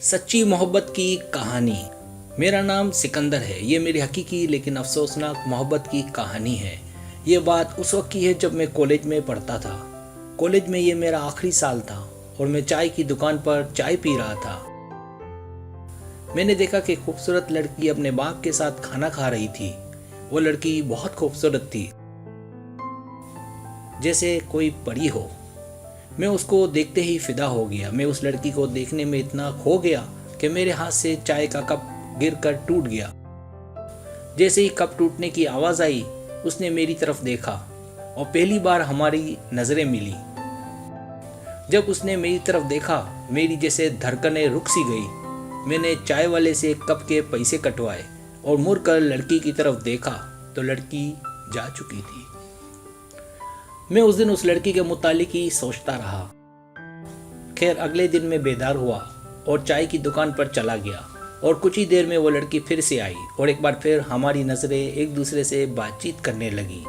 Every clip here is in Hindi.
सच्ची मोहब्बत की कहानी। मेरा नाम सिकंदर है। ये मेरी हकीकी लेकिन अफसोसनाक मोहब्बत की कहानी है। ये बात उस वक्त की है जब मैं कॉलेज में पढ़ता था। कॉलेज में ये मेरा आखिरी साल था और मैं चाय की दुकान पर चाय पी रहा था। मैंने देखा कि खूबसूरत लड़की अपने बाप के साथ खाना खा रही थी। वो लड़की बहुत खूबसूरत थी, जैसे कोई परी हो। मैं उसको देखते ही फिदा हो गया। मैं उस लड़की को देखने में इतना खो गया कि मेरे हाथ से चाय का कप गिरकर टूट गया। जैसे ही कप टूटने की आवाज़ आई, उसने मेरी तरफ देखा और पहली बार हमारी नज़रें मिली। जब उसने मेरी तरफ देखा, मेरी जैसे धड़कनें रुक सी गई। मैंने चाय वाले से कप के पैसे कटवाए और मुड़कर लड़की की तरफ देखा तो लड़की जा चुकी थी। मैं उस दिन उस लड़की के मुतालिक ही सोचता रहा। खैर, अगले दिन मैं बेदार हुआ और चाय की दुकान पर चला गया और कुछ ही देर में वो लड़की फिर से आई और एक बार फिर हमारी नज़रें एक दूसरे से बातचीत करने लगी।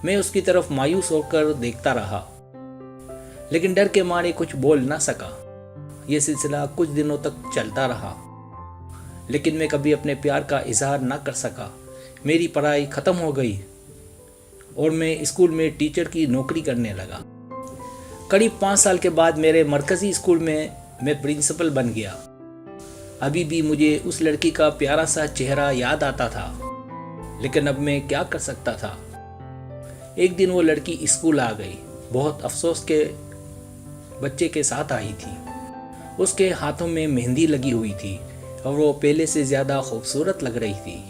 मैं उसकी तरफ मायूस होकर देखता रहा, लेकिन डर के मारे कुछ बोल ना सका। यह सिलसिला कुछ दिनों तक चलता रहा, लेकिन मैं कभी अपने प्यार का इजहार ना कर सका। मेरी पढ़ाई ख़त्म हो गई और मैं स्कूल में टीचर की नौकरी करने लगा। करीब 5 साल के बाद मेरे मरकज़ी स्कूल में मैं प्रिंसिपल बन गया। अभी भी मुझे उस लड़की का प्यारा सा चेहरा याद आता था, लेकिन अब मैं क्या कर सकता था। एक दिन वो लड़की स्कूल आ गई। बहुत अफसोस के बच्चे के साथ आई थी। उसके हाथों में मेहंदी लगी हुई थी और वो पहले से ज़्यादा खूबसूरत लग रही थी।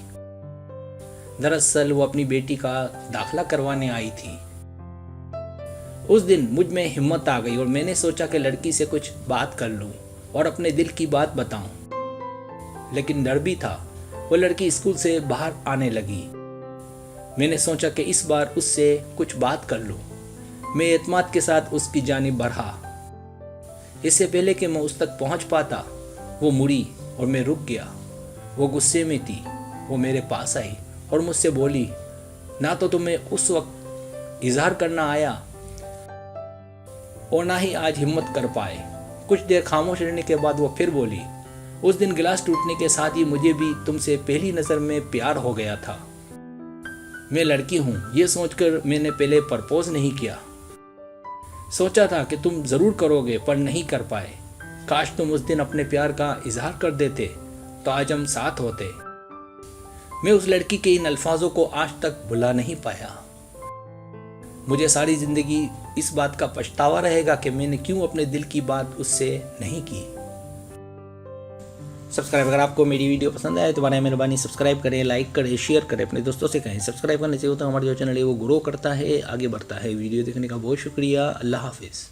दरअसल वो अपनी बेटी का दाखिला करवाने आई थी। उस दिन मुझ में हिम्मत आ गई और मैंने सोचा कि लड़की से कुछ बात कर लूं और अपने दिल की बात बताऊं। लेकिन डर भी था। वो लड़की स्कूल से बाहर आने लगी। मैंने सोचा कि इस बार उससे कुछ बात कर लूं। मैं एतमाद के साथ उसकी जानिब बढ़ा। इससे पहले कि मैं उस तक पहुंच पाता, वो मुड़ी और मैं रुक गया। वो गुस्से में थी। वो मेरे पास आई और मुझसे बोली, ना तो तुम्हें उस वक्त इजहार करना आया और ना ही आज हिम्मत कर पाए। कुछ देर खामोश रहने के बाद वो फिर बोली, उस दिन गिलास टूटने के साथ ही मुझे भी तुमसे पहली नज़र में प्यार हो गया था। मैं लड़की हूँ ये सोचकर मैंने पहले प्रपोज नहीं किया। सोचा था कि तुम ज़रूर करोगे, पर नहीं कर पाए। काश तुम उस दिन अपने प्यार का इजहार कर देते तो आज हम साथ होते। मैं उस लड़की के इन अल्फाजों को आज तक भुला नहीं पाया। मुझे सारी ज़िंदगी इस बात का पछतावा रहेगा कि मैंने क्यों अपने दिल की बात उससे नहीं की। सब्सक्राइब, अगर आपको मेरी वीडियो पसंद आए तो बराए मेहरबानी सब्सक्राइब करें, लाइक करें, शेयर करें, अपने दोस्तों से कहें। सब्सक्राइब करने से होता है हमारा जो चैनल है वो ग्रो करता है, आगे बढ़ता है। वीडियो देखने का बहुत शुक्रिया। अल्लाह हाफिज़।